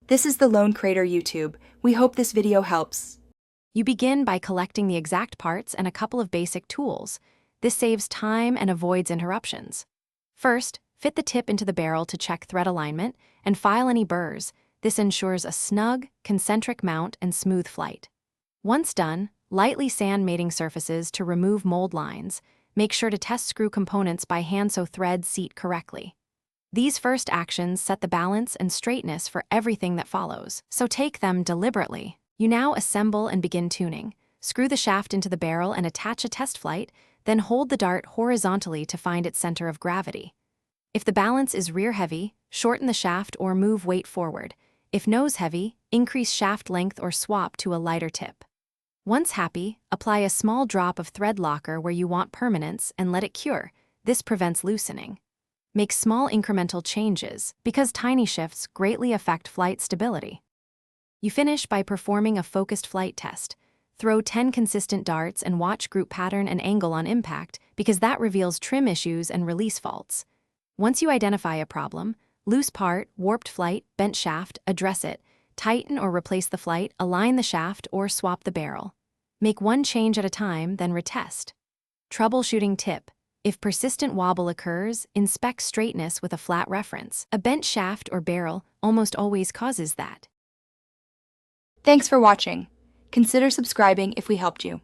This is the Lone Crater YouTube. We hope this video helps. You begin by collecting the exact parts and a couple of basic tools. This saves time and avoids interruptions. First, fit the tip into the barrel to check thread alignment and file any burrs. This ensures a snug, concentric mount and smooth flight. Once done, lightly sand mating surfaces to remove mold lines. Make sure to test screw components by hand so threads seat correctly. These first actions set the balance and straightness for everything that follows, so take them deliberately. You now assemble and begin tuning. Screw the shaft into the barrel and attach a test flight, then hold the dart horizontally to find its center of gravity. If the balance is rear-heavy, shorten the shaft or move weight forward. If nose-heavy, increase shaft length or swap to a lighter tip. Once happy, apply a small drop of thread locker where you want permanence and let it cure. This prevents loosening. Make small incremental changes, because tiny shifts greatly affect flight stability. You finish by performing a focused flight test. Throw 10 consistent darts and watch group pattern and angle on impact, because that reveals trim issues and release faults. Once you identify a problem, loose part, warped flight, bent shaft, address it. Tighten or replace the flight, align the shaft, or swap the barrel. Make one change at a time, then retest. Troubleshooting tip. If persistent wobble occurs, inspect straightness with a flat reference. A bent shaft or barrel almost always causes that. Thanks for watching. Consider subscribing if we helped you.